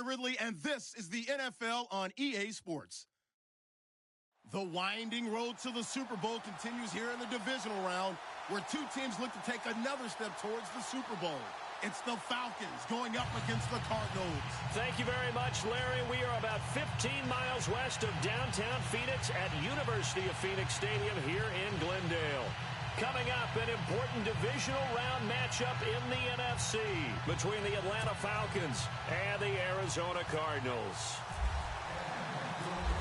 Troy Ridley, and this is the NFL on EA Sports. The winding road to the Super Bowl continues here in the divisional round, where two teams look to take another step towards the Super Bowl. It's the Falcons going up against the Cardinals. Thank you very much, Larry. We are about 15 miles west of downtown Phoenix at University of Phoenix Stadium here in Glendale. Coming up, an important divisional round matchup in the NFC between the Atlanta Falcons and the Arizona Cardinals.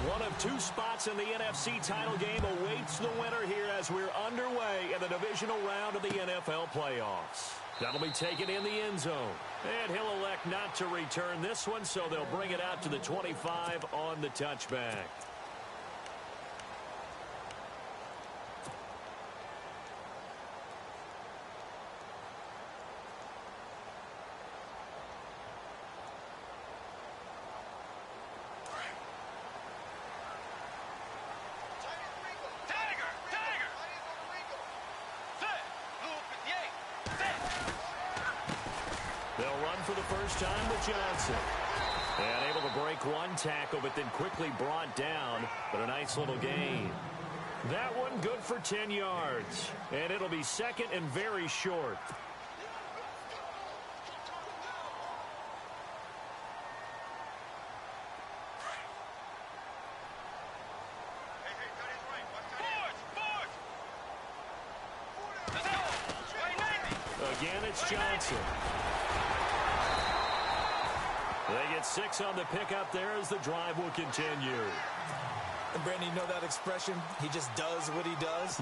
One of two spots in the NFC title game awaits the winner here as we're underway in the divisional round of the NFL playoffs. That'll be taken in the end zone. And he'll elect not to return this one, so they'll bring it out to the 25 on the touchback. They'll run for the first time with Johnson. And able to break one tackle, but then quickly brought down. But a nice little gain. That one good for 10 yards. And it'll be second and very short. Again, it's Johnson. They get 6 on the pickup there as the drive will continue. And Brandon, you know that expression? He just does what he does.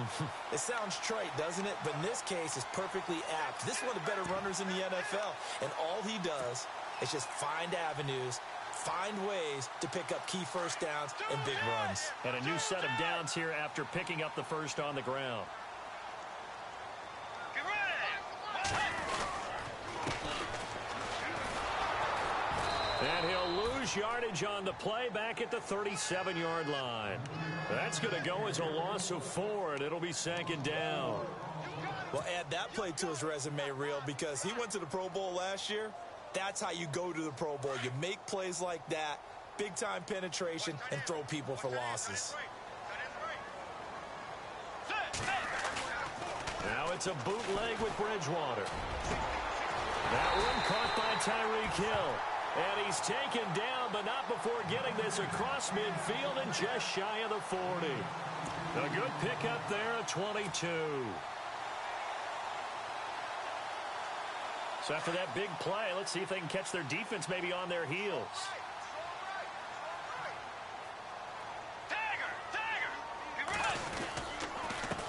It sounds trite, doesn't it? But in this case, it's perfectly apt. This is one of the better runners in the NFL. And all he does is just find avenues, find ways to pick up key first downs and big runs. And a new set of downs here after picking up the first on the ground. And he'll lose yardage on the play back at the 37-yard line. That's going to go as a loss of 4, and it'll be second down. Well, add that play to his resume reel because he went to the Pro Bowl last year. That's how you go to the Pro Bowl. You make plays like that, big-time penetration, and throw people for losses. Now it's a bootleg with Bridgewater. That one caught by Tyreek Hill. And he's taken down, but not before getting this across midfield and just shy of the 40. A good pickup there at 22. So after that big play, let's see if they can catch their defense maybe on their heels.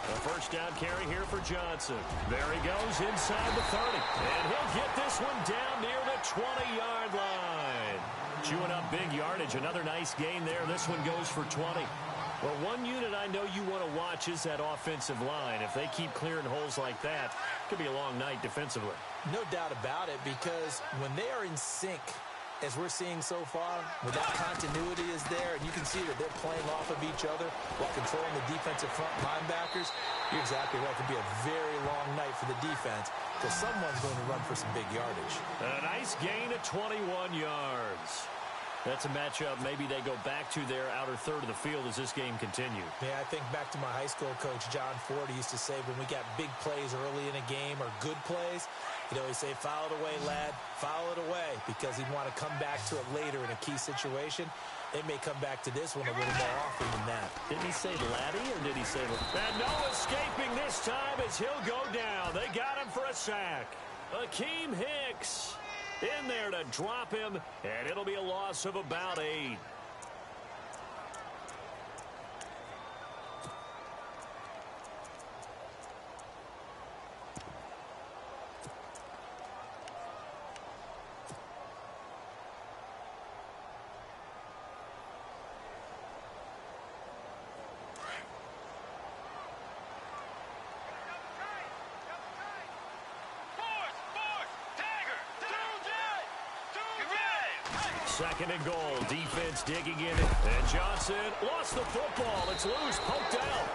A first down carry here for Johnson. There he goes inside the 30. And he'll get this one down near the 20-yard line. Chewing up big yardage. Another nice gain there. This one goes for 20. Well, one unit I know you want to watch is that offensive line. If they keep clearing holes like that, it could be a long night defensively. No doubt about it, because when they are in sync, as we're seeing so far, where that continuity is there, and you can see that they're playing off of each other while controlling the defensive front linebackers, you're exactly right. It could be a very long night for the defense because someone's going to run for some big yardage. A nice gain of 21 yards. That's a matchup maybe they go back to their outer third of the field as this game continues. Yeah, I think back to my high school coach, John Ford. He used to say when we got big plays early in a game or good plays, he'd always say, foul it away, lad, foul it away, because he'd want to come back to it later in a key situation. They may come back to this one a little more often than that. Didn't he say laddie or did he say... And no escaping this time as he'll go down. They got him for a sack. Akeem Hicks in there to drop him, and it'll be a loss of about 8. Second and goal. Defense digging in. And Johnson lost the football. It's loose, poked out.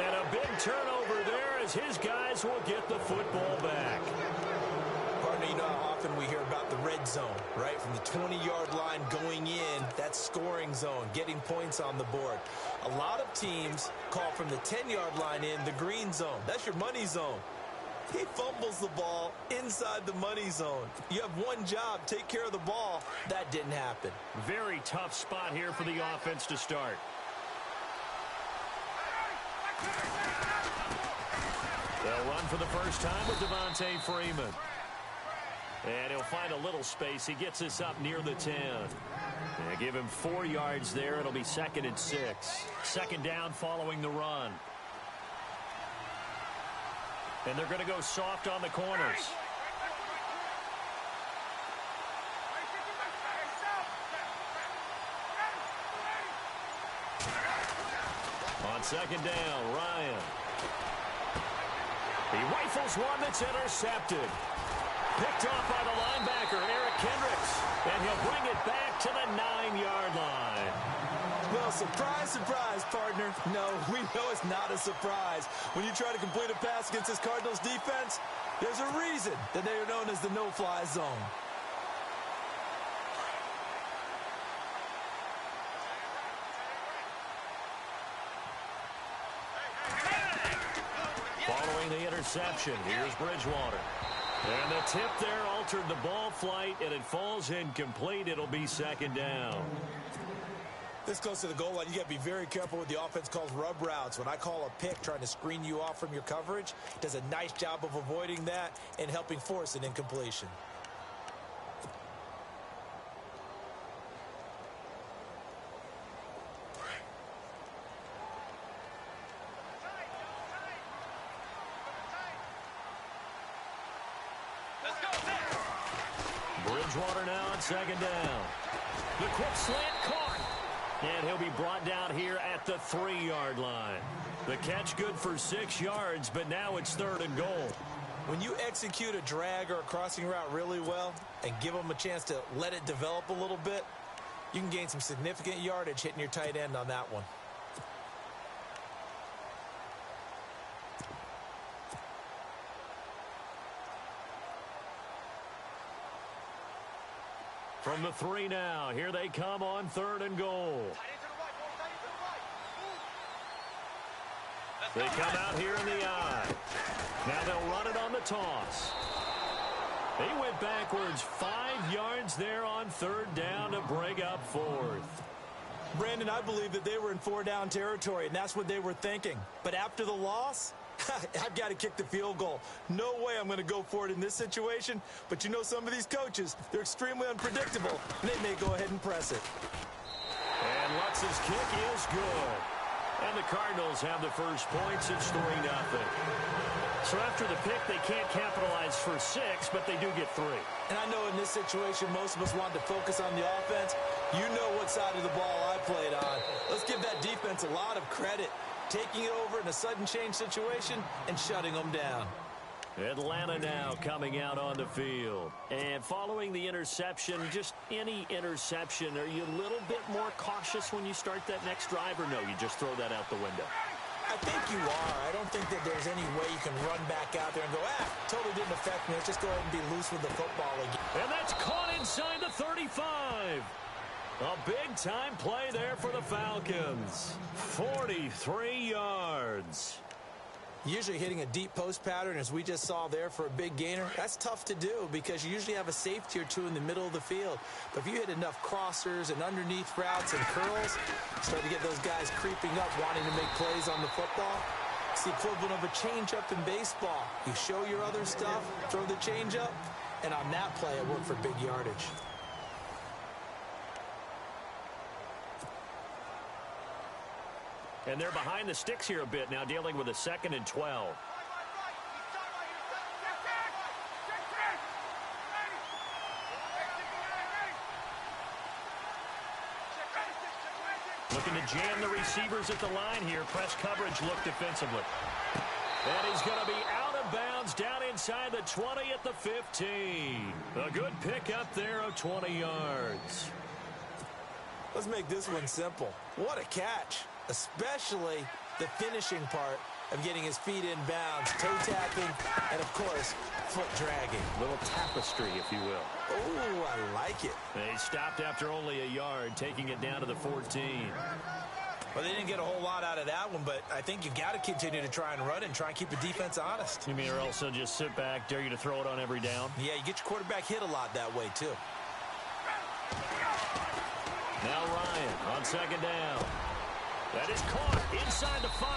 And a big turnover there as his guys will get the football back. Partner, you know how often we hear about the red zone, right? From the 20-yard line going in, that's scoring zone, getting points on the board. A lot of teams call from the 10-yard line in the green zone. That's your money zone. He fumbles the ball inside the money zone. You have one job, take care of the ball. That didn't happen. Very tough spot here for the offense to start. They'll run for the first time with Devontae Freeman. And he'll find a little space. He gets this up near the 10. They give him 4 yards there. It'll be 2nd and 6. Second down following the run. And they're going to go soft on the corners. On second down, Ryan. He rifles one that's intercepted. Picked off by the linebacker, Eric Kendricks. And he'll bring it back to the 9-yard line. Well, surprise, surprise, partner. No, we know it's not a surprise. When you try to complete a pass against this Cardinals defense, there's a reason that they are known as the no-fly zone. Following the interception, here's Bridgewater. And the tip there altered the ball flight, and it falls incomplete. It'll be 2nd down. This close to the goal line, you got to be very careful with the offense calls rub routes. When I call a pick trying to screen you off from your coverage, does a nice job of avoiding that and helping force an incompletion. Bridgewater now on 2nd down. The quick slant caught. And he'll be brought down here at the 3-yard line. The catch good for 6 yards, but now it's 3rd and goal. When you execute a drag or a crossing route really well and give them a chance to let it develop a little bit, you can gain some significant yardage hitting your tight end on that one. From the 3 now, here they come on 3rd and goal. They come out here in the eye. Now they'll run it on the toss. They went backwards 5 yards there on 3rd down to bring up 4th. Brandon, I believe that they were in 4-down territory, and that's what they were thinking. But after the loss, I've got to kick the field goal. No way I'm going to go for it in this situation. But you know some of these coaches, they're extremely unpredictable, and they may go ahead and press it. And Lutz's kick is good. And the Cardinals have the first points. It's 3-0. So after the pick, they can't capitalize for 6, but they do get 3. And I know in this situation, most of us want to focus on the offense. You know what side of the ball I played on. Let's give that defense a lot of credit. Taking it over in a sudden change situation and shutting them down. Atlanta now coming out on the field. And following the interception, just any interception, are you a little bit more cautious when you start that next drive, or no, you just throw that out the window? I think you are. I don't think that there's any way you can run back out there and go, totally didn't affect me. Let's just go ahead and be loose with the football again. And that's caught inside the 35. A big-time play there for the Falcons. 43 yards. Usually hitting a deep post pattern, as we just saw there for a big gainer, that's tough to do because you usually have a safety or two in the middle of the field. But if you hit enough crossers and underneath routes and curls, start to get those guys creeping up, wanting to make plays on the football. It's the equivalent of a changeup in baseball. You show your other stuff, throw the changeup, and on that play, it worked for big yardage. And they're behind the sticks here a bit now, dealing with a 2nd and 12. Looking to jam the receivers at the line here. Press coverage look defensively. And he's going to be out of bounds down inside the 20 at the 15. A good pickup there of 20 yards. Let's make this one simple. What a catch. Especially the finishing part. of getting his feet in bounds, toe tapping, and, of course, foot dragging. Little tapestry, if you will. Oh, I like it. They stopped after only a yard, taking it down to the 14. Well, they didn't get a whole lot out of that one, but I think you've got to continue to try and run and try and keep the defense honest. You mean or else they'll just sit back, dare you to throw it on every down? Yeah, you get your quarterback hit a lot that way, too. Now Ryan on second down. That is caught inside the 5.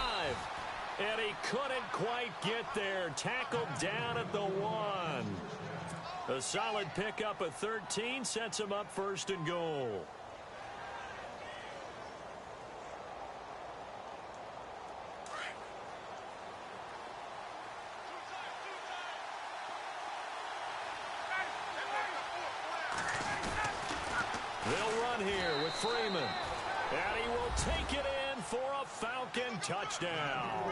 And he couldn't quite get there. Tackled down at the 1. A solid pickup of 13 sets him up first and goal. They'll run here with Freeman. And he will take it in for a Falcon touchdown.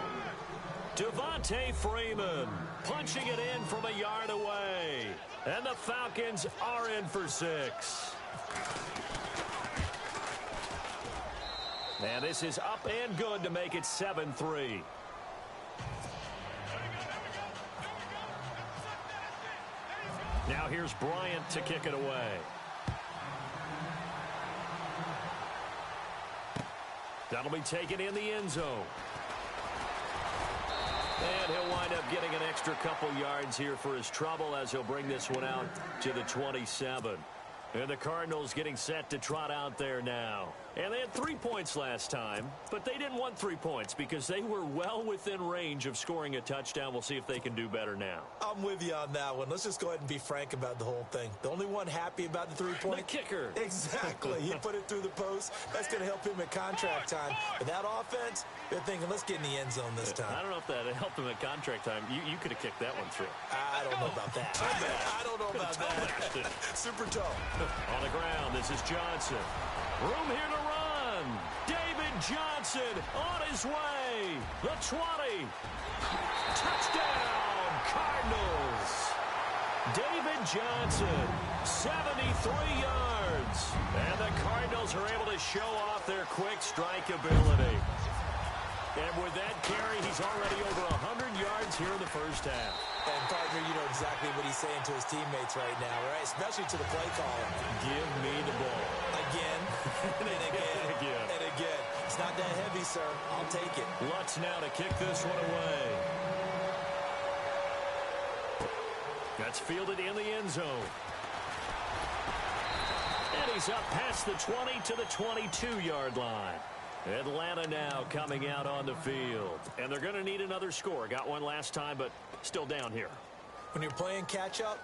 Devontae Freeman punching it in from a yard away. And the Falcons are in for 6. And this is up and good to make it 7-3. Now here's Bryant to kick it away. That'll be taken in the end zone. And he'll wind up getting an extra couple yards here for his trouble as he'll bring this one out to the 27. And the Cardinals getting set to trot out there now. And they had 3 points last time, but they didn't want 3 points because they were well within range of scoring a touchdown. We'll see if they can do better now. I'm with you on that one. Let's just go ahead and be frank about the whole thing. The only one happy about the 3-point. The kicker. Exactly. He put it through the post. That's going to help him at contract time. But that offense, they're thinking, let's get in the end zone this time. I don't know if that helped him at contract time. You could have kicked that one through. I don't know about that. I don't know about that. Super toe. On the ground, this is Johnson. Room here to run. David Johnson on his way. The 20. Touchdown, Cardinals. David Johnson, 73 yards. And the Cardinals are able to show off their quick strike ability. And with that carry, he's already over 100 yards here in the first half. And, partner, you know exactly what he's saying to his teammates right now, right? Especially to the play caller. Give me the ball. Again, and again, Again. and again. It's not that heavy, sir. I'll take it. Lutz now to kick this one away. That's fielded in the end zone. And he's up past the 20 to the 22-yard line. Atlanta now coming out on the field. And they're going to need another score. Got one last time, but still down here. When you're playing catch-up,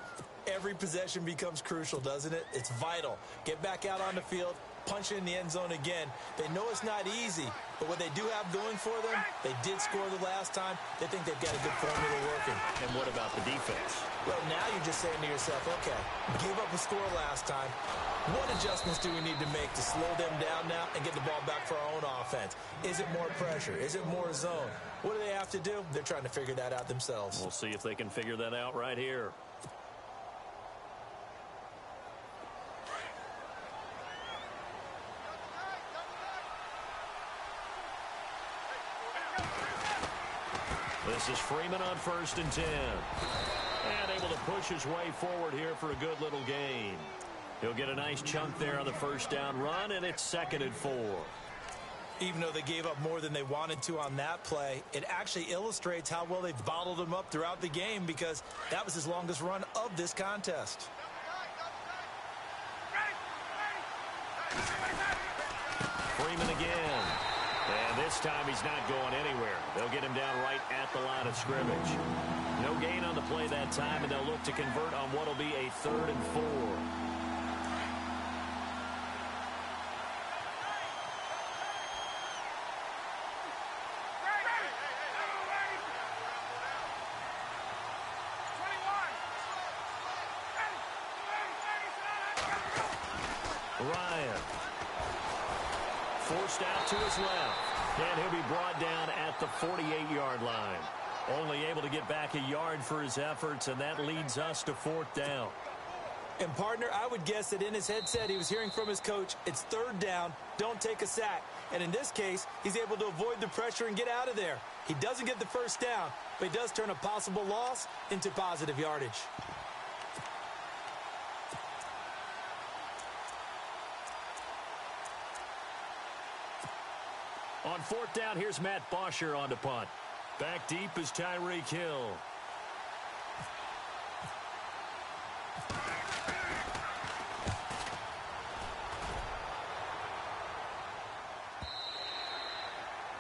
every possession becomes crucial, doesn't it? It's vital. Get back out on the field, punch it in the end zone again. They know it's not easy, but what they do have going for them, they did score the last time. They think they've got a good formula working. And what about the defense? Well, now you're just saying to yourself, okay, gave up a score last time. What adjustments do we need to make to slow them down now and get the ball back for our own offense? Is it more pressure? Is it more zone? What do they have to do? They're trying to figure that out themselves. We'll see if they can figure that out right here. This is Freeman on 1st and 10. And able to push his way forward here for a good little gain. He'll get a nice chunk there on the first down run, and it's 2nd and 4. Even though they gave up more than they wanted to on that play, it actually illustrates how well they've bottled him up throughout the game because that was his longest run of this contest. Freeman again. And this time he's not going anywhere. They'll get him down right at the line of scrimmage. No gain on the play that time, and they'll look to convert on what will be a 3rd and 4. Ryan forced out to his left, and he'll be brought down at the 48-yard line. Only able to get back a yard for his efforts, and that leads us to 4th down. And, partner, I would guess that in his headset he was hearing from his coach, it's third down, don't take a sack. And in this case, he's able to avoid the pressure and get out of there. He doesn't get the first down, but he does turn a possible loss into positive yardage. On fourth down, here's Matt Bosher on to punt. Back deep is Tyreek Hill.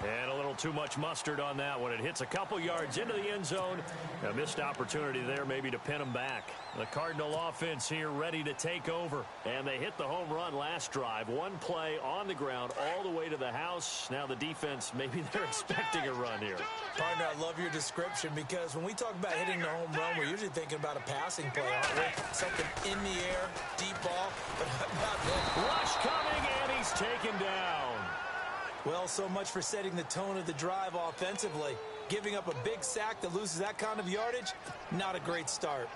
And a little too much mustard on that one. It hits a couple yards into the end zone. A missed opportunity there maybe to pin them back. The Cardinal offense here ready to take over. And they hit the home run last drive. One play on the ground all the way to the house. Now the defense, maybe they're expecting a run here. Partner, I love your description because when we talk about hitting the home run, we're usually thinking about a passing play, aren't we? Something in the air, deep ball, but not that. Rush coming, and he's taken down. Well, so much for setting the tone of the drive offensively. Giving up a big sack that loses that kind of yardage, not a great start.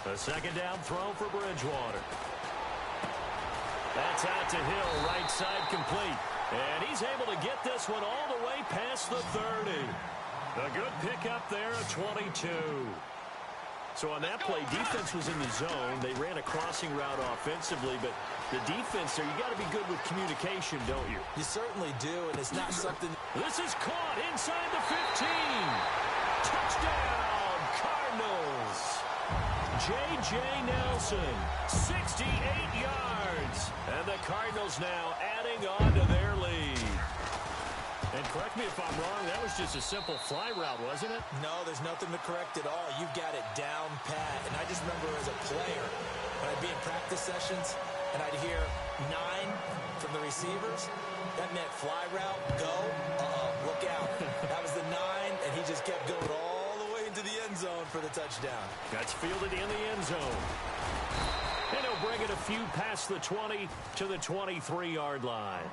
A second down throw for Bridgewater. That's out to Hill, right side complete. And he's able to get this one all the way past the 30. A good pickup there at 22. So on that play, defense was in the zone. They ran a crossing route offensively, but the defense there, you got to be good with communication, don't you? You certainly do, and it's not something... This is caught inside the 15. Touchdown, Cardinals. J.J. Nelson, 68 yards. And the Cardinals now adding on to their lead. And correct me if I'm wrong, that was just a simple fly route, wasn't it? No, there's nothing to correct at all. You've got it down pat. And I just remember as a player, when I'd be in practice sessions, and I'd hear 9 from the receivers, that meant fly route, go, look out. That was the 9, and he just kept going all the way into the end zone for the touchdown. That's fielded in the end zone. And he'll bring it a few past the 20 to the 23-yard line.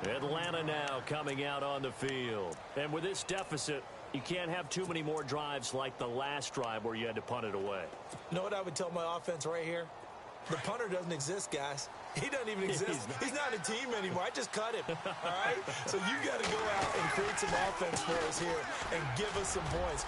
Atlanta now coming out on the field. And with this deficit, you can't have too many more drives like the last drive where you had to punt it away. You know what I would tell my offense right here? The punter doesn't exist, guys. He doesn't even exist. He's not a team anymore. I just cut him, all right? So you got to go out and create some offense for us here and give us some points.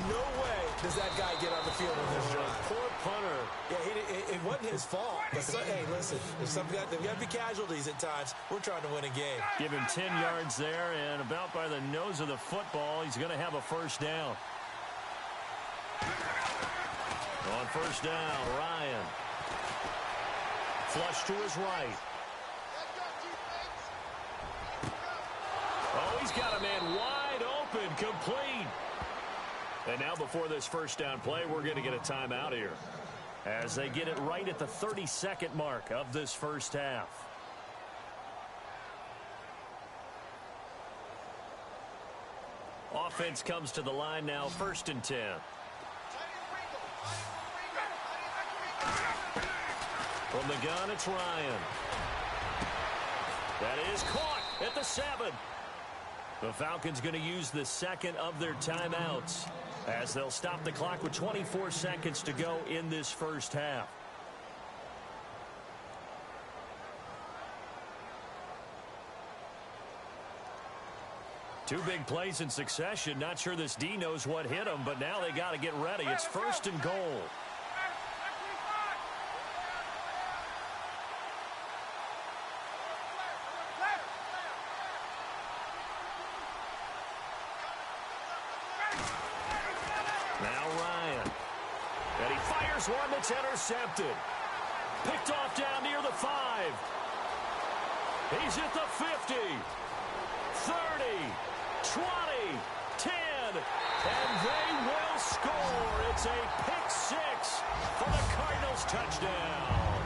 No way does that guy get on the field with this drive. Poor punter. Yeah, it wasn't his fault. But hey, listen, there's got to be casualties at times. We're trying to win a game. Give him 10 yards there, and about by the nose of the football, he's going to have a first down. On first down, Ryan. Flush to his right. Oh, he's got a man wide open, complete. And now before this first down play, we're going to get a timeout here as they get it right at the 32nd mark of this first half. Offense comes to the line now, 1st and 10. From the gun, it's Ryan. That is caught at the 7. The Falcons going to use the second of their timeouts as they'll stop the clock with 24 seconds to go in this first half. Two big plays in succession. Not sure this D knows what hit him, but now they got to get ready. It's 1st and goal. One that's intercepted. Picked off down near the 5. He's at the 50. 30. 20. 10. And they will score. It's a pick 6 for the Cardinals touchdown.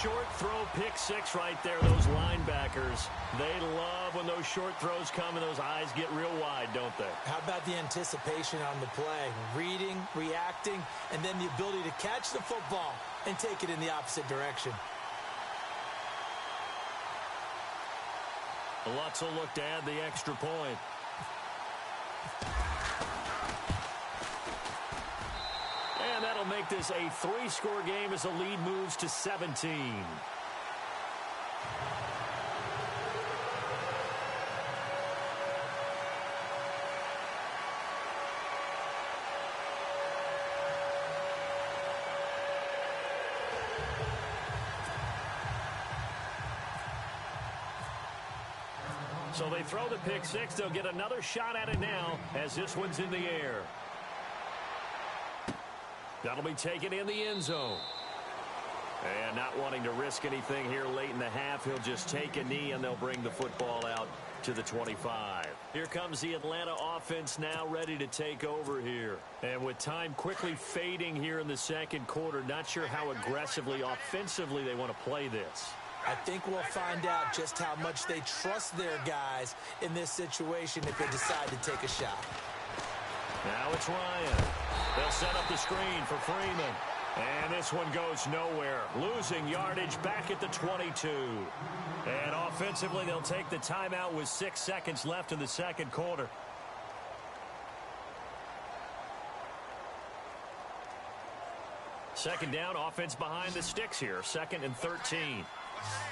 short throw pick six right there. Those linebackers, they love when those short throws come and those eyes get real wide, don't they? How about the anticipation on the play? Reading, reacting, and then the ability to catch the football and take it in the opposite direction. Lutz will look to add the extra point. And that'll make this a 3-score game as the lead moves to 17. So they throw the pick six. They'll get another shot at it now as this one's in the air. That'll be taken in the end zone. And not wanting to risk anything here late in the half, he'll just take a knee and they'll bring the football out to the 25. Here comes the Atlanta offense now ready to take over here. And with time quickly fading here in the second quarter, not sure how aggressively, offensively they want to play this. I think we'll find out just how much they trust their guys in this situation if they decide to take a shot. Now it's Ryan. They'll set up the screen for Freeman. And this one goes nowhere. Losing yardage back at the 22. And offensively, they'll take the timeout with 6 seconds left in the second quarter. Second down, offense behind the sticks here. 2nd and 13.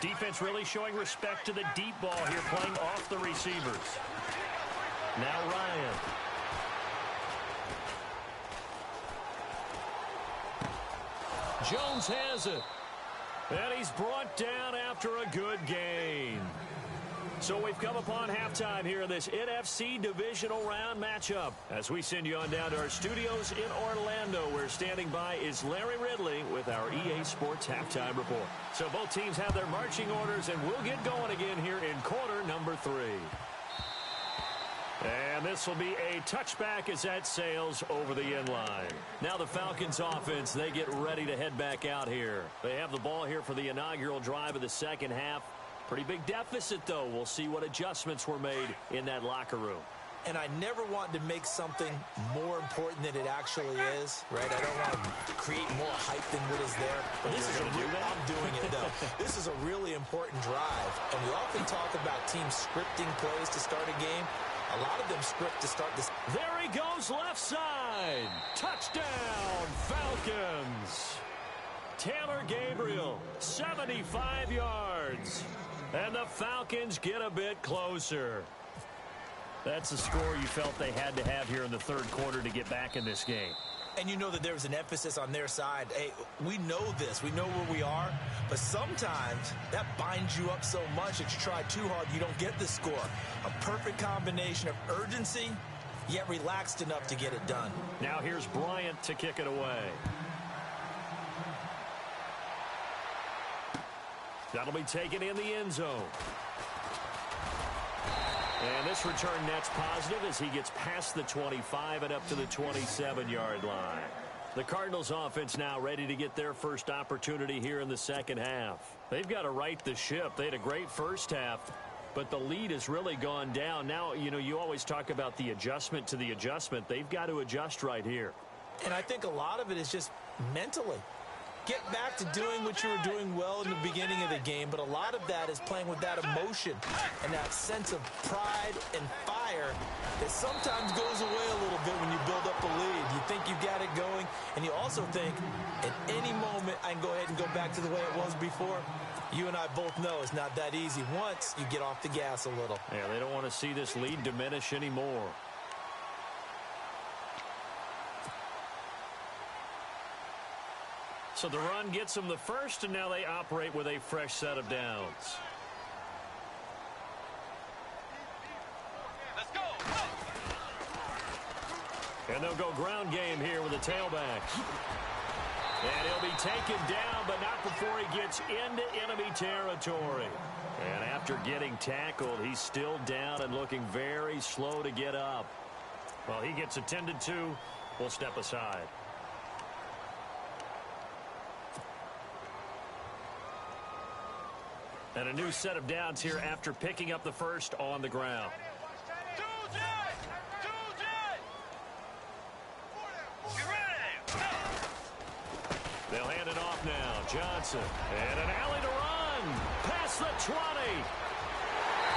Defense really showing respect to the deep ball here, playing off the receivers. Now Ryan. Jones has it. And he's brought down after a good game. So we've come upon halftime here in this NFC divisional round matchup. As we send you on down to our studios in Orlando, where standing by is Larry Ridley with our EA Sports Halftime Report. So both teams have their marching orders, and we'll get going again here in quarter number 3. And this will be a touchback as that sails over the end line. Now the Falcons offense, they get ready to head back out here. They have the ball here for the inaugural drive of the second half. Pretty big deficit, though. We'll see what adjustments were made in that locker room. And I never want to make something more important than it actually is, right? I don't want to create more hype than what is there. But this is I'm doing it, though. This is a really important drive. And we often talk about teams scripting plays to start a game. A lot of them script to start this. There he goes, left side. Touchdown, Falcons. Taylor Gabriel, 75 yards. And the Falcons get a bit closer. That's a score you felt they had to have here in the third quarter to get back in this game. And you know that there was an emphasis on their side. Hey, we know this. We know where we are. But sometimes that binds you up so much that you try too hard, you don't get the score. A perfect combination of urgency, yet relaxed enough to get it done. Now here's Bryant to kick it away. That'll be taken in the end zone. And this return net's positive as he gets past the 25 and up to the 27-yard line. The Cardinals offense now ready to get their first opportunity here in the second half. They've got to right the ship. They had a great first half, but the lead has really gone down. Now, you know, you always talk about the adjustment to the adjustment. They've got to adjust right here. And I think a lot of it is just mentally. Get back to doing what you were doing well in the beginning of the game, but a lot of that is playing with that emotion and that sense of pride and fire that sometimes goes away a little bit when you build up a lead. You think you got it going, and you also think at any moment I can go ahead and go back to the way it was before. You and I both know it's not that easy once you get off the gas a little. Yeah, they don't want to see this lead diminish anymore. So the run gets them the first, and now they operate with a fresh set of downs. Let's go. And they'll go ground game here with a tailback. And he'll be taken down, but not before he gets into enemy territory. And after getting tackled, he's still down and looking very slow to get up. Well, he gets attended to. We'll step aside. And a new set of downs here after picking up the first on the ground. They'll hand it off now. Johnson. And an alley to run. Past the 20.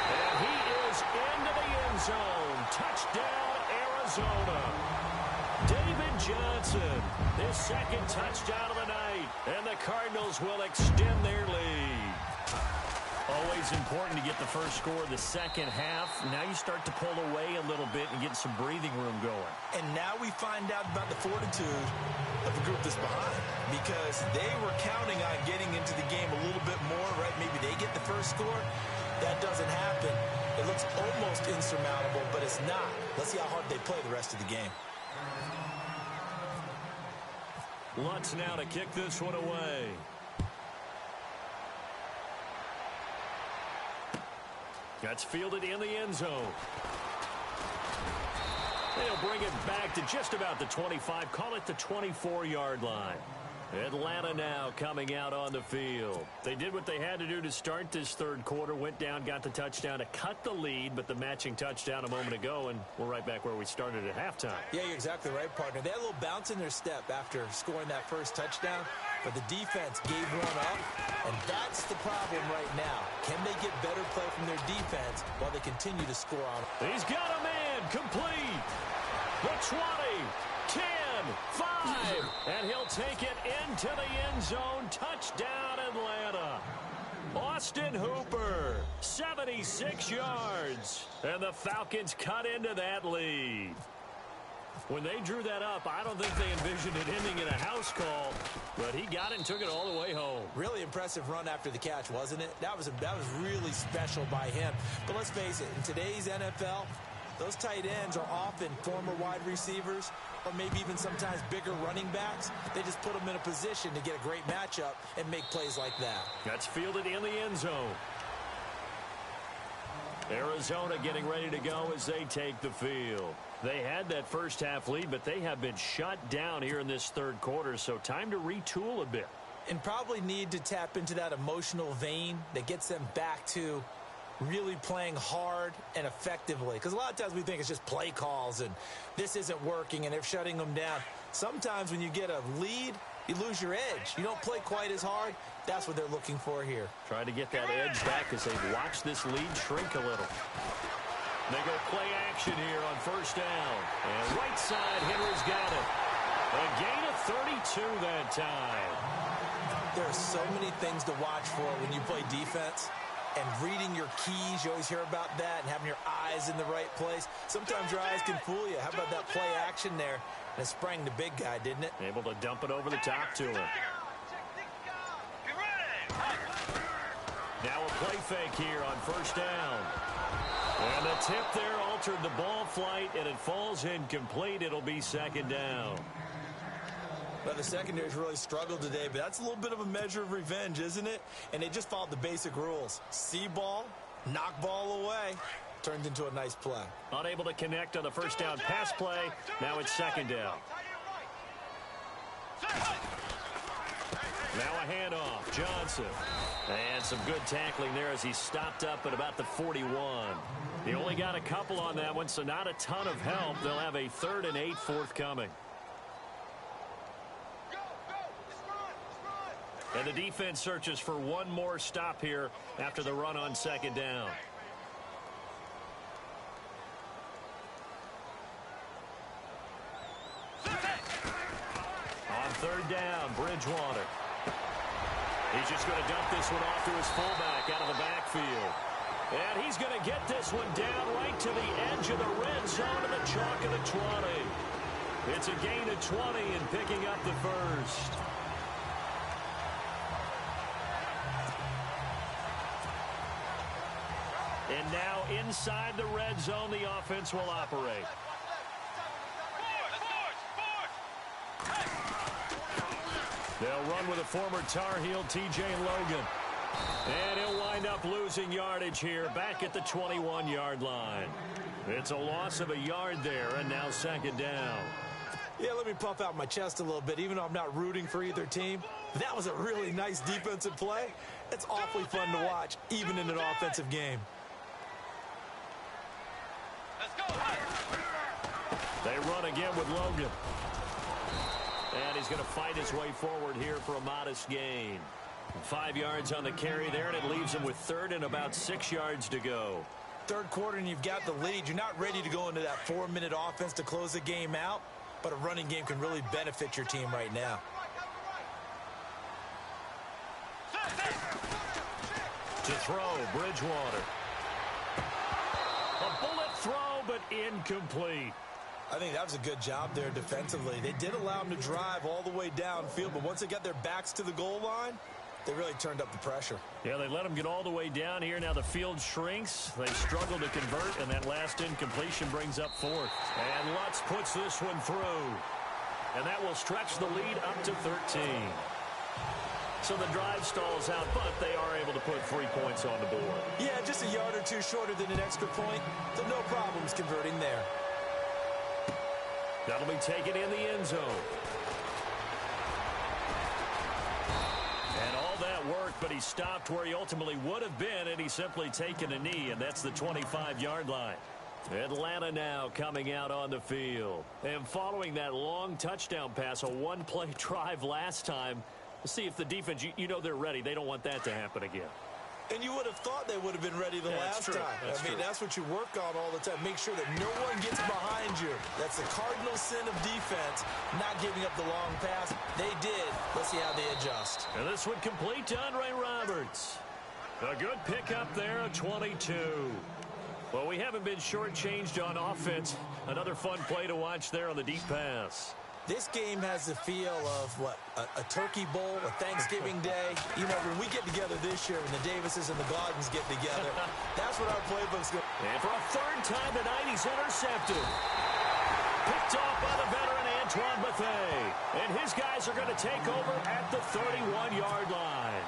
And he is into the end zone. Touchdown, Arizona. David Johnson, his second touchdown of the night. And the Cardinals will extend their lead. Always important to get the first score of the second half. Now you start to pull away a little bit and get some breathing room going. And now we find out about the fortitude of the group that's behind, because they were counting on getting into the game a little bit more, right? Maybe they get the first score. That doesn't happen. It looks almost insurmountable, but it's not. Let's see how hard they play the rest of the game. Lutz now to kick this one away. That's fielded in the end zone. They'll bring it back to just about the 25. Call it the 24-yard line. Atlanta now coming out on the field. They did what they had to do to start this third quarter. Went down, got the touchdown to cut the lead, but the matching touchdown a moment ago, and we're right back where we started at halftime. Yeah, you're exactly right, partner. They had a little bounce in their step after scoring that first touchdown, but the defense gave one up, and that's the problem right now. Can they get better play from their defense while they continue to score on them? He's got a man complete. The 20, 10, 5, and he'll take it into the end zone. Touchdown, Atlanta. Austin Hooper, 76 yards, and the Falcons cut into that lead. When they drew that up, I don't think they envisioned it ending in a house call, but he got it and took it all the way home. Really impressive run after the catch, wasn't it? That was really special by him. But let's face it, in today's NFL, those tight ends are often former wide receivers or maybe even sometimes bigger running backs. They just put them in a position to get a great matchup and make plays like that. That's fielded in the end zone. Arizona getting ready to go as they take the field. They had that first half lead, but they have been shut down here in this third quarter, so time to retool a bit. And probably need to tap into that emotional vein that gets them back to really playing hard and effectively. Because a lot of times we think it's just play calls and this isn't working and they're shutting them down. Sometimes when you get a lead, you lose your edge. You don't play quite as hard. That's what they're looking for here. Try to get that edge back as they've watched this lead shrink a little. They go play action here on first down. And right side, Henry's got it. A gain of 32 that time. There are so many things to watch for when you play defense. And reading your keys, you always hear about that, and having your eyes in the right place. Sometimes your eyes can fool you. How about that play action there? And it sprang the big guy, didn't it? Able to dump it over the top to him. Now a play fake here on first down. And the tip there altered the ball flight, and it falls incomplete. It'll be second down. Well, the secondary's really struggled today, but that's a little bit of a measure of revenge, isn't it? And they just followed the basic rules. See ball, knock ball away. Turned into a nice play. Unable to connect on the first down pass play. Now it's second down. Now a handoff. Johnson. And some good tackling there as he stopped up at about the 41. He only got a couple on that one, so not a ton of help. They'll have a 3rd and 8 forthcoming. And the defense searches for one more stop here after the run on second down. On third down, Bridgewater. He's just going to dump this one off to his fullback out of the backfield. And he's going to get this one down right to the edge of the red zone to the chalk of the 20. It's a gain of 20 and picking up the first. And now inside the red zone, the offense will operate. They'll run with a former Tar Heel, T.J. Logan. And he'll wind up losing yardage here back at the 21-yard line. It's a loss of a yard there, and now second down. Yeah, let me puff out my chest a little bit, even though I'm not rooting for either team. That was a really nice defensive play. It's awfully fun to watch, even in an offensive game. They run again with Logan. And he's going to fight his way forward here for a modest gain. 5 yards on the carry there, and it leaves him with third and about 6 yards to go. Third quarter, and you've got the lead. You're not ready to go into that 4-minute offense to close the game out, but a running game can really benefit your team right now. To throw, Bridgewater. A bullet throw, but incomplete. I think that was a good job there defensively. They did allow them to drive all the way downfield, but once they got their backs to the goal line, they really turned up the pressure. Yeah, they let them get all the way down here. Now the field shrinks. They struggle to convert, and that last incompletion brings up fourth. And Lutz puts this one through. And that will stretch the lead up to 13. So the drive stalls out, but they are able to put 3 points on the board. Yeah, just a yard or two shorter than an extra point, so no problems converting there. That'll be taken in the end zone. And all that work, but he stopped where he ultimately would have been, and he's simply taken a knee, and that's the 25-yard line. Atlanta now coming out on the field. And following that long touchdown pass, a one-play drive last time, we'll see if the defense, you know they're ready. They don't want that to happen again. And you would have thought they would have been ready the last time. That's what you work on all the time. Make sure that no one gets behind you. That's the cardinal sin of defense, not giving up the long pass. They did. Let's see how they adjust. And this would complete to Andre Roberts. A good pickup there, a 22. Well, we haven't been shortchanged on offense. Another fun play to watch there on the deep pass. This game has the feel of, what, a turkey bowl, a Thanksgiving day. You know, when we get together this year, when the Davises and the Gardens get together, that's what our playbook's going to be. And for a third time tonight, he's intercepted. Picked off by the veteran Antoine Bethea. And his guys are going to take over at the 31-yard line.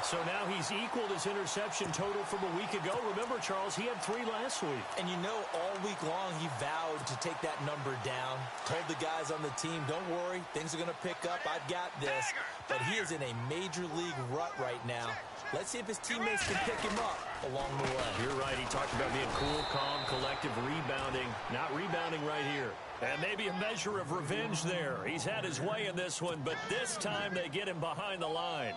So now he's equaled his interception total from a week ago. Remember, Charles, he had 3 last week. And you know, all week long, he vowed to take that number down. Told the guys on the team, don't worry, things are going to pick up. I've got this. But he is in a major league rut right now. Let's see if his teammates can pick him up along the way. You're right. He talked about being cool, calm, collective, rebounding. Not rebounding right here. And maybe a measure of revenge there. He's had his way in this one, but this time they get him behind the line.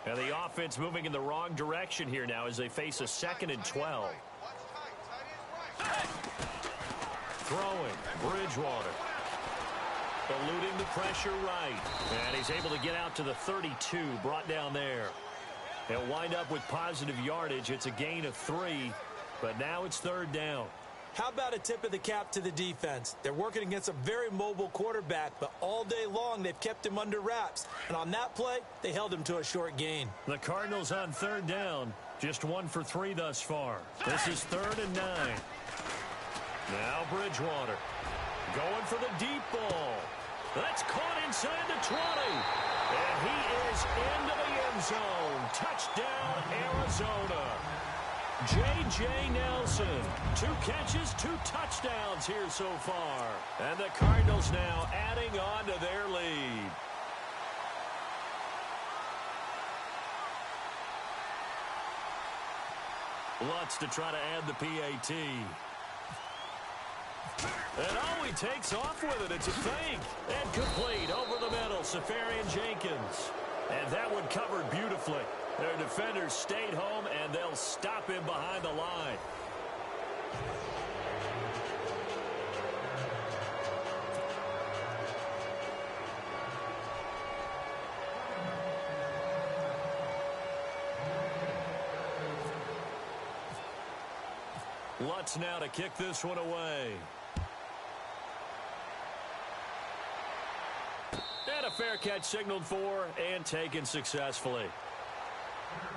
And the offense moving in the wrong direction here now as they face a 2nd and 12. Throwing, Bridgewater. Eluding the pressure right. And he's able to get out to the 32, brought down there. They'll wind up with positive yardage. It's a gain of 3, but now it's 3rd down. How about a tip of the cap to the defense? They're working against a very mobile quarterback, but all day long they've kept him under wraps. And on that play, they held him to a short gain. The Cardinals on 3rd down, just 1 for 3 thus far. This is 3rd and 9. Now Bridgewater going for the deep ball. That's caught inside the 20. And he is into the end zone. Touchdown, Arizona. J.J. Nelson, 2 catches, 2 touchdowns here so far. And the Cardinals now adding on to their lead. Lutz to try to add the PAT. And oh, he takes off with it. It's a fake. And complete over the middle, Safarian Jenkins. And that one covered beautifully. Their defenders stayed home, and they'll stop him behind the line. Lutz now to kick this one away. And a fair catch signaled for and taken successfully.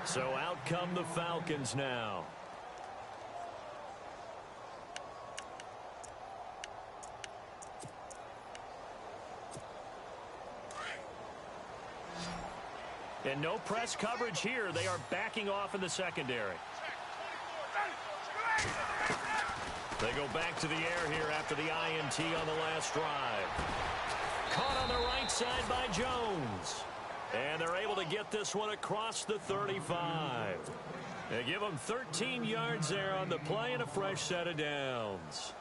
So out come the Falcons now. And no press coverage here. They are backing off in the secondary. They go back to the air here after the INT on the last drive. Caught on the right side by Jones. And they're able to get this one across the 35. They give them 13 yards there on the play and a fresh set of downs.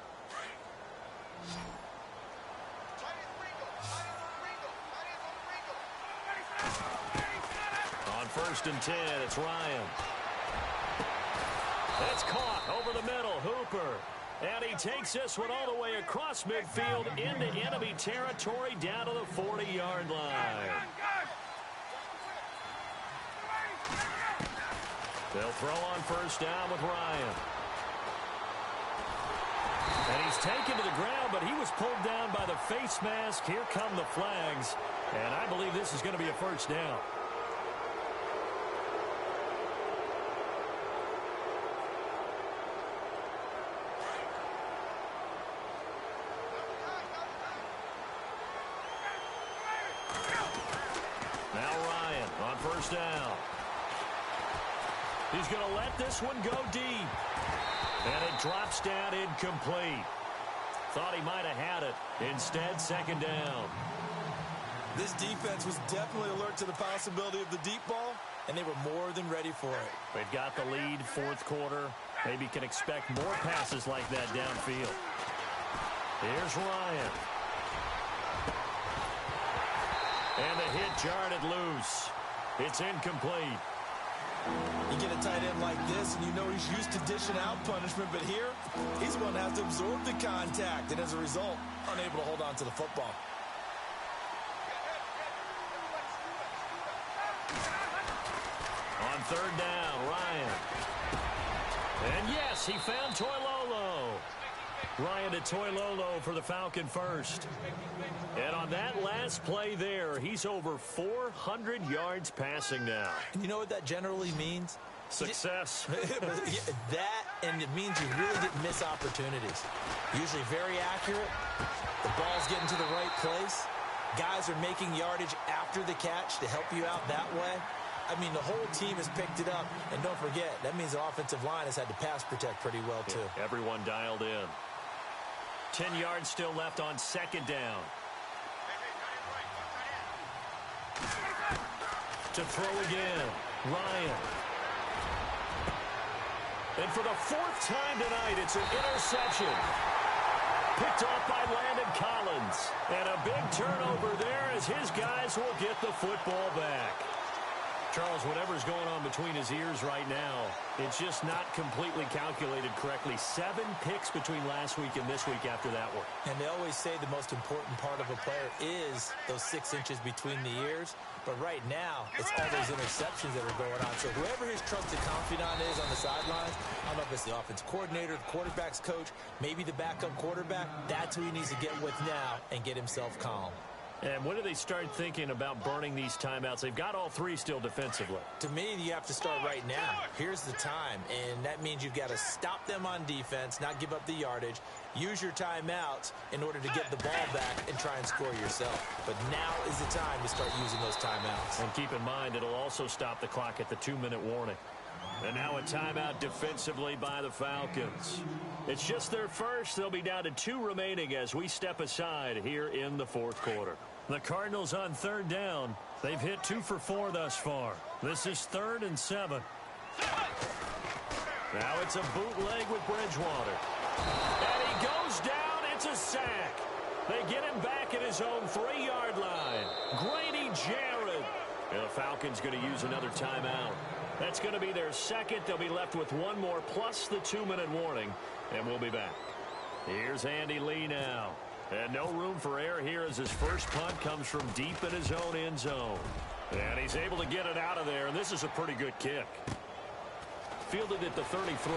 On 1st and 10, it's Ryan. It's caught over the middle. Hooper. And he takes this one all the way across midfield into enemy territory down to the 40-yard line. They'll throw on 1st down with Ryan. And he's taken to the ground, but he was pulled down by the face mask. Here come the flags. And I believe this is going to be a 1st down. On 1st down. He's going to let this one go deep. And it drops down incomplete. Thought he might have had it. Instead, 2nd down. This defense was definitely alert to the possibility of the deep ball, and they were more than ready for it. They've got the lead, 4th quarter. Maybe can expect more passes like that downfield. Here's Ryan. And the hit jarred it loose. It's incomplete. You get a tight end like this, and you know he's used to dishing out punishment, but here, he's going to have to absorb the contact, and as a result, unable to hold on to the football. On 3rd down, Ryan. And yes, he found Toilolo. Ryan to Toilolo for the Falcon first. And on that last play there, he's over 400 yards passing now. And you know what that generally means? Success. That, and it means you really didn't miss opportunities. Usually very accurate. The ball's getting to the right place. Guys are making yardage after the catch to help you out that way. I mean, the whole team has picked it up. And don't forget, that means the offensive line has had to pass protect pretty well, too. Yeah, everyone dialed in. 10 yards still left on 2nd down. To throw again, Ryan. And for the 4th time tonight, it's an interception. Picked off by Landon Collins. And a big turnover there as his guys will get the football back. Charles, whatever's going on between his ears right now, it's just not completely calculated correctly. 7 picks between last week and this week after that one. And they always say the most important part of a player is those 6 inches between the ears. But right now, it's all those interceptions that are going on. So whoever his trusted confidant is on the sidelines, I don't know if it's the offensive coordinator, the quarterback's coach, maybe the backup quarterback, that's who he needs to get with now and get himself calm. And when do they start thinking about burning these timeouts? They've got all 3 still defensively. To me, you have to start right now. Here's the time, and that means you've got to stop them on defense, not give up the yardage, use your timeouts in order to get the ball back and try and score yourself. But now is the time to start using those timeouts. And keep in mind, it'll also stop the clock at the 2-minute warning. And now a timeout defensively by the Falcons. It's just their first. They'll be down to 2 remaining as we step aside here in the 4th quarter. The Cardinals on 3rd down. They've hit 2 for 4 thus far. This is 3rd and 7. Now it's a bootleg with Bridgewater. And he goes down. It's a sack. They get him back at his own 3-yard line. Grady Jarrett. And the Falcons going to use another timeout. That's going to be their 2nd. They'll be left with 1 more plus the 2-minute warning. And we'll be back. Here's Andy Lee now. And no room for error here as his first punt comes from deep in his own end zone. And he's able to get it out of there, and this is a pretty good kick. Fielded at the 33.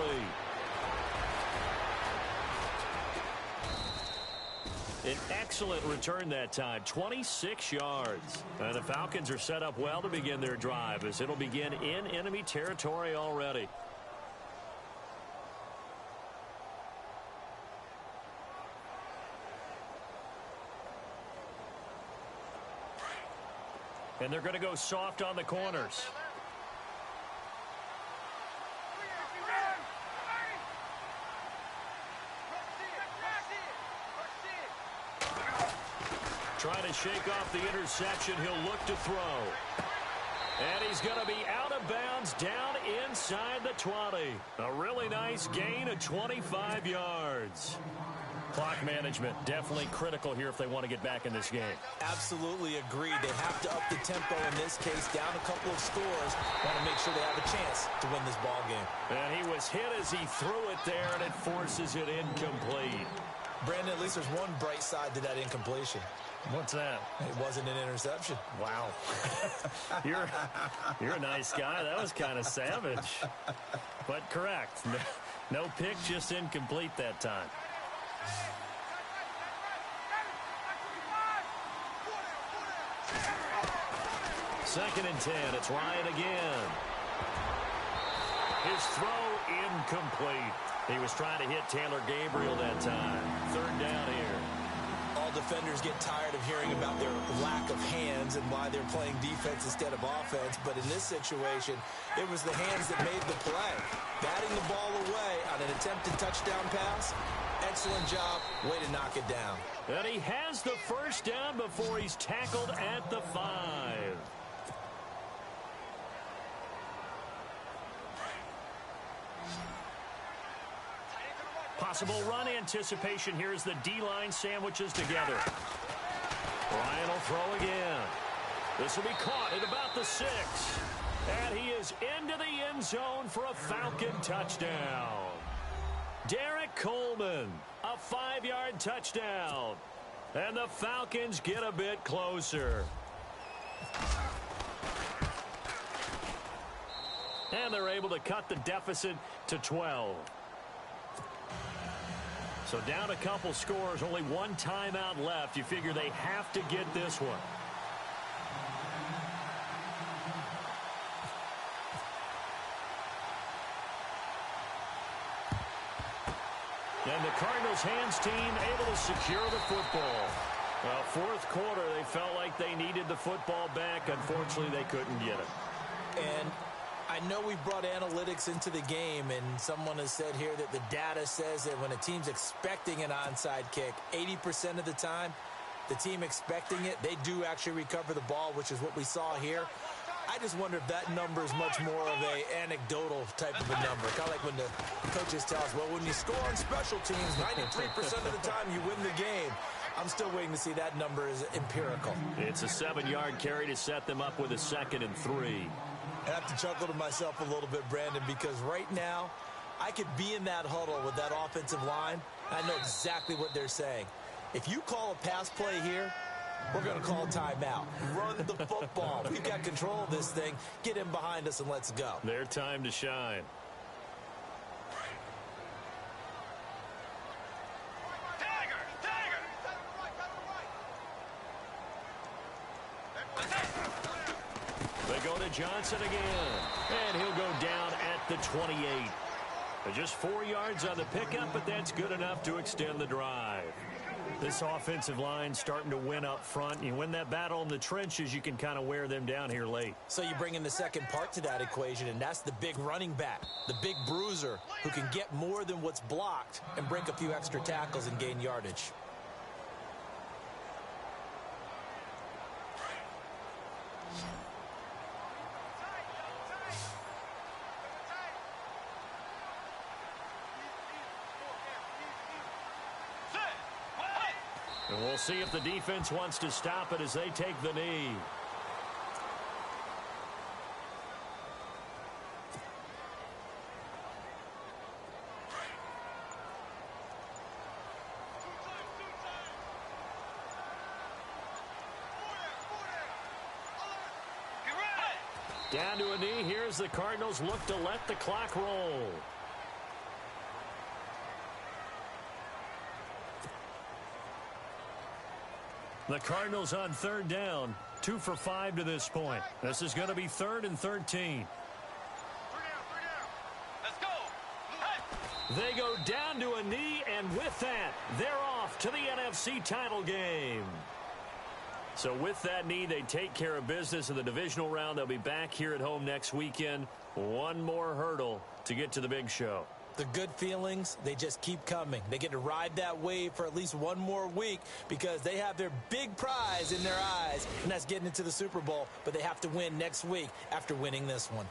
An excellent return that time, 26 yards. And the Falcons are set up well to begin their drive as it'll begin in enemy territory already. And they're going to go soft on the corners. trying to shake off the interception. He'll look to throw. And he's going to be out of bounds down inside the 20. A really nice gain of 25 yards. Clock management definitely critical here if they want to get back in this game. Absolutely agreed. They have to up the tempo in this case, down a couple of scores. Want to make sure they have a chance to win this ball game. And he was hit as he threw it there, and it forces it incomplete. Brandon, at least there's one bright side to that incompletion. What's that? It wasn't an interception. Wow. You're a nice guy. That was kind of savage. But correct. No pick, just incomplete that time. Second and 10. It's Ryan again. His throw incomplete. He was trying to hit Taylor Gabriel that time. Third down here. All defenders get tired of hearing about their lack of hands and why they're playing defense instead of offense. But in this situation, it was the hands that made the play. Batting the ball away on an attempted touchdown pass. Excellent job. Way to knock it down. And he has the first down before he's tackled at the 5. Possible run anticipation here as the D-line sandwiches together. Ryan will throw again. This will be caught at about the 6. And he is into the end zone for a Falcon touchdown. Derek Coleman, a 5-yard touchdown. And the Falcons get a bit closer. And they're able to cut the deficit to 12. So down a couple scores, only one timeout left. You figure they have to get this one. And the Cardinals' hands team able to secure the football. Well, fourth quarter, they felt like they needed the football back. Unfortunately, they couldn't get it. And I know we brought analytics into the game, and someone has said here that the data says that when a team's expecting an onside kick, 80% of the time, the team expecting it, they do actually recover the ball, which is what we saw here. I just wonder if that number is much more of a anecdotal type of a number. Kind of like when the coaches tell us, well, when you score on special teams, 93% of the time you win the game. I'm still waiting to see that number is empirical. It's a 7-yard carry to set them up with a 2nd and 3. I have to chuckle to myself a little bit, Brandon, because right now I could be in that huddle with that offensive line. I know exactly what they're saying. If you call a pass play here, we're going to call timeout. Run the football. We've got control of this thing. Get in behind us and let's go. Their time to shine. They go to Johnson again, and he'll go down at the 28. Just 4 yards on the pickup, but that's good enough to extend the drive. This offensive line starting to win up front. You win that battle in the trenches, you can kind of wear them down here late. So you bring in the second part to that equation, and that's the big running back, the big bruiser, who can get more than what's blocked and break a few extra tackles and gain yardage. And we'll see if the defense wants to stop it as they take the knee. Down to a knee. Here's the Cardinals look to let the clock roll. The Cardinals on third down, 2 for 5 to this point. This is going to be 3rd and 13. Let's go. Hey. They go down to a knee, and with that, they're off to the NFC title game. So with that knee, they take care of business in the divisional round. They'll be back here at home next weekend. One more hurdle to get to the big show. The good feelings, they just keep coming. They get to ride that wave for at least one more week because they have their big prize in their eyes, and that's getting into the Super Bowl. But they have to win next week after winning this one.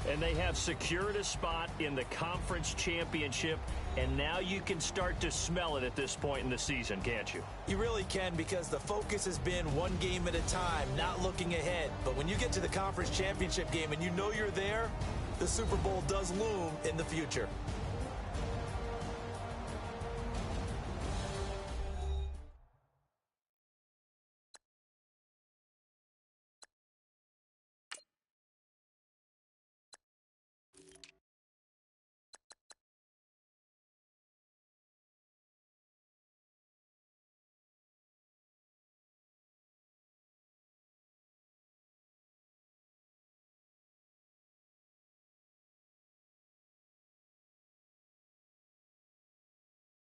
And they have secured a spot in the conference championship, and now you can start to smell it at this point in the season, can't you? You really can, because the focus has been one game at a time, not looking ahead. But when you get to the conference championship game and you know you're there, the Super Bowl does loom in the future.